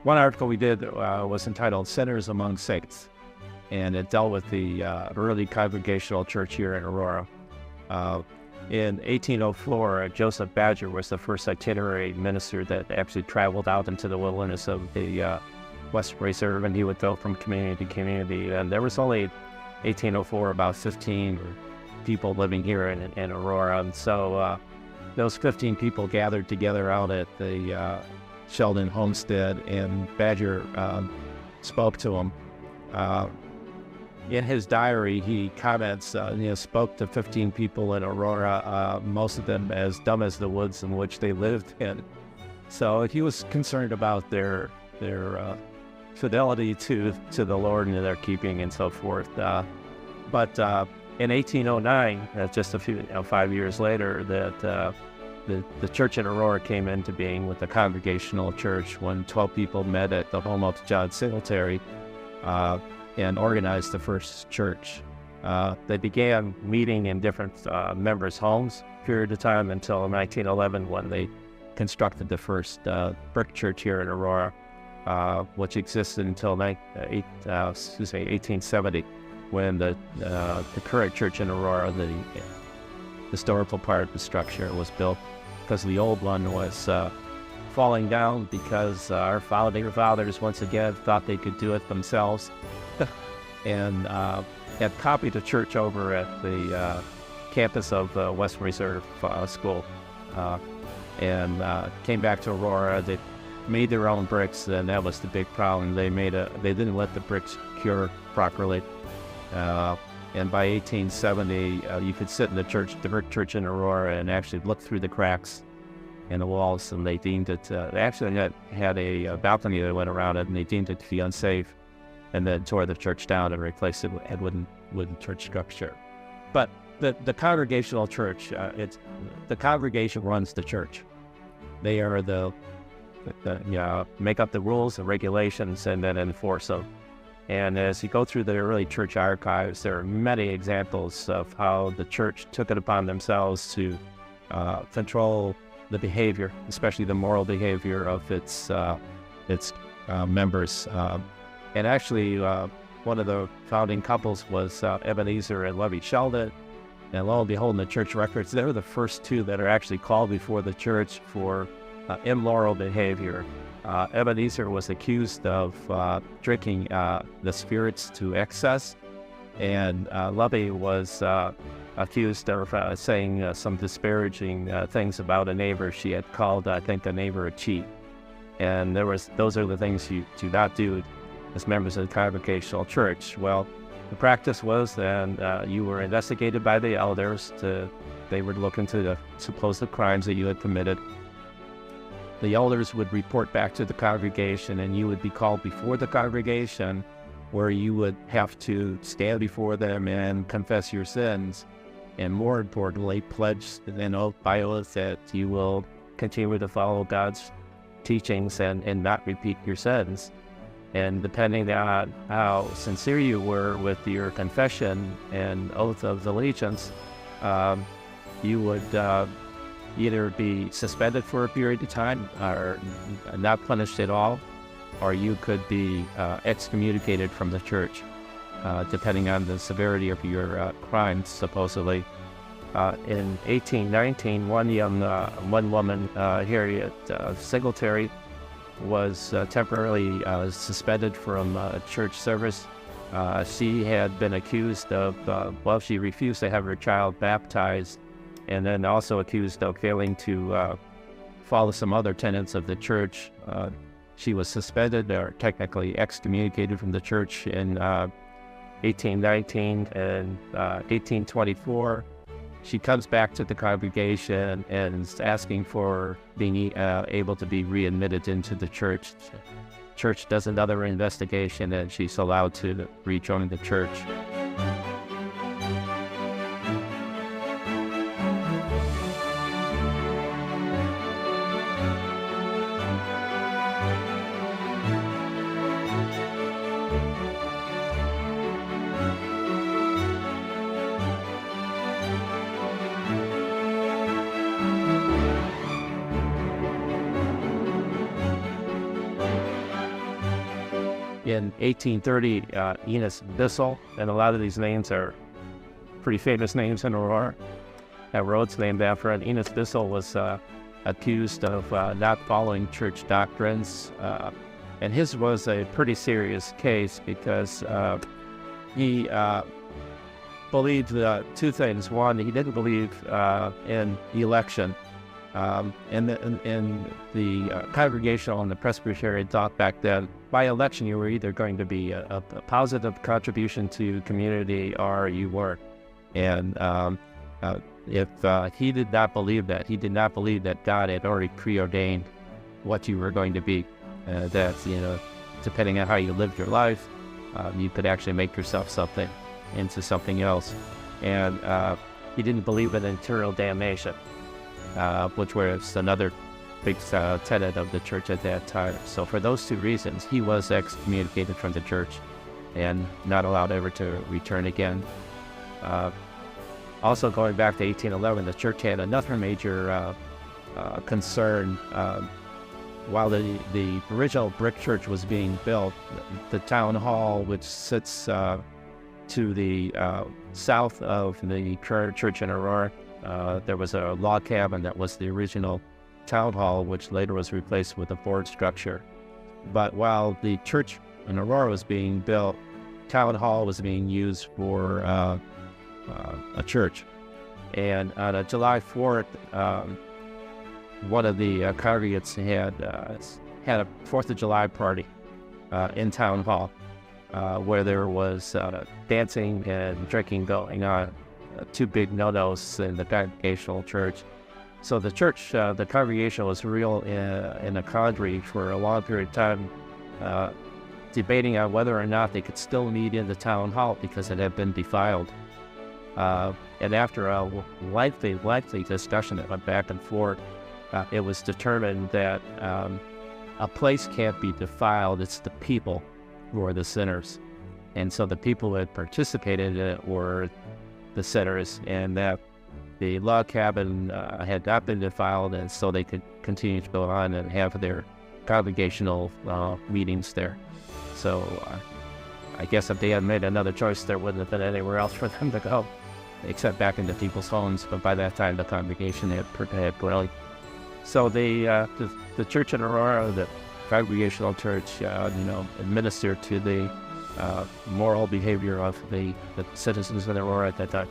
one article we did was entitled Sinners Among Saints, and it dealt with the early Congregational church here in Aurora. In 1804, Joseph Badger was the first itinerary minister that actually traveled out into the wilderness of the Western Reserve, and he would go from community to community. And there was only 1804 about 15 people living here in Aurora, and so those 15 people gathered together out at the Sheldon homestead, and Badger spoke to them. In his diary, he comments, spoke to 15 people in Aurora, most of them as dumb as the woods in which they lived in. So he was concerned about their fidelity to the Lord and their keeping and so forth. But in 1809, just 5 years later, that the church in Aurora came into being with the Congregational church when 12 people met at the home of John Singletary and organized the first church. They began meeting in different members' homes period of time until 1911 when they constructed the first brick church here in Aurora, which existed until 1870 when the current church in Aurora, the historical part of the structure, was built, because the old one was falling down because our founding fathers once again thought they could do it themselves and had copied a church over at the campus of Western Reserve School and came back to Aurora. They made their own bricks, and that was the big problem. They didn't let the bricks cure properly. And by 1870, you could sit in the brick church in Aurora, and actually look through the cracks in the walls, and they deemed it, they actually had a balcony that went around it, and they deemed it to be unsafe, and then tore the church down and replaced it with a wooden church structure. But the Congregational church, the congregation runs the church. They are make up the rules and regulations and then enforce them. And as you go through the early church archives, there are many examples of how the church took it upon themselves to control the behavior, especially the moral behavior of its members. And actually, one of the founding couples was Ebenezer and Levy Sheldon. And lo and behold, in the church records, they were the first two that are actually called before the church for immoral behavior. Ebenezer was accused of drinking the spirits to excess, and Levy was accused of saying some disparaging things about a neighbor. She had called, I think, a neighbor a cheat. And those are the things you do not do as members of the Congregational church. Well, the practice was that you were investigated by the elders. They would look into the supposed crimes that you had committed. The elders would report back to the congregation, and you would be called before the congregation, where you would have to stand before them and confess your sins, and more importantly, pledge an oath by oath that you will continue to follow God's teachings and not repeat your sins. And depending on how sincere you were with your confession and oath of allegiance, you would either be suspended for a period of time or not punished at all, or you could be excommunicated from the church, depending on the severity of your crimes, supposedly. In 1819, one woman, Harriet Singletary, was temporarily suspended from church service. She had been accused of, she refused to have her child baptized, and then also accused of failing to follow some other tenets of the church. She was suspended, or technically excommunicated from the church in 1819 and 1824. She comes back to the congregation and is asking for being able to be readmitted into the church. Church does another investigation, and she's allowed to rejoin the church. in 1830, Enos Bissell, and a lot of these names are pretty famous names in Aurora. That road's named after it. Enos Bissell was accused of not following church doctrines, and his was a pretty serious case because he believed two things. One, he didn't believe in election. And the Congregational and the Presbyterian thought back then, by election you were either going to be a positive contribution to community or you weren't. And if he did not believe that, he did not believe that God had already preordained what you were going to be. That, depending on how you lived your life, you could actually make yourself into something else. And he didn't believe in eternal damnation, which was another big tenet of the church at that time. So for those two reasons, he was excommunicated from the church and not allowed ever to return again. Also going back to 1811, the church had another major concern. While the original brick church was being built, the town hall, which sits to the south of the current church in Aurora, there was a log cabin that was the original town hall, which later was replaced with a board structure. But while the church in Aurora was being built, town hall was being used for a church. And on July 4th, one of the congregants had a 4th of July party in town hall, where there was dancing and drinking going on. Two big no-nos in the Congregational church. So the church, the congregation was real in a quandary for a long period of time, debating on whether or not they could still meet in the town hall because it had been defiled. And after a lengthy discussion that went back and forth, it was determined that a place can't be defiled. It's the people who are the sinners. And so the people who had participated in it were the sinners, and that the log cabin had not been defiled, and so they could continue to go on and have their congregational meetings there. So I guess if they had made another choice, there wouldn't have been anywhere else for them to go, except back into people's homes. But by that time, the congregation had grown. So the church in Aurora, the Congregational church, administered to the moral behavior of the citizens in Aurora at that time.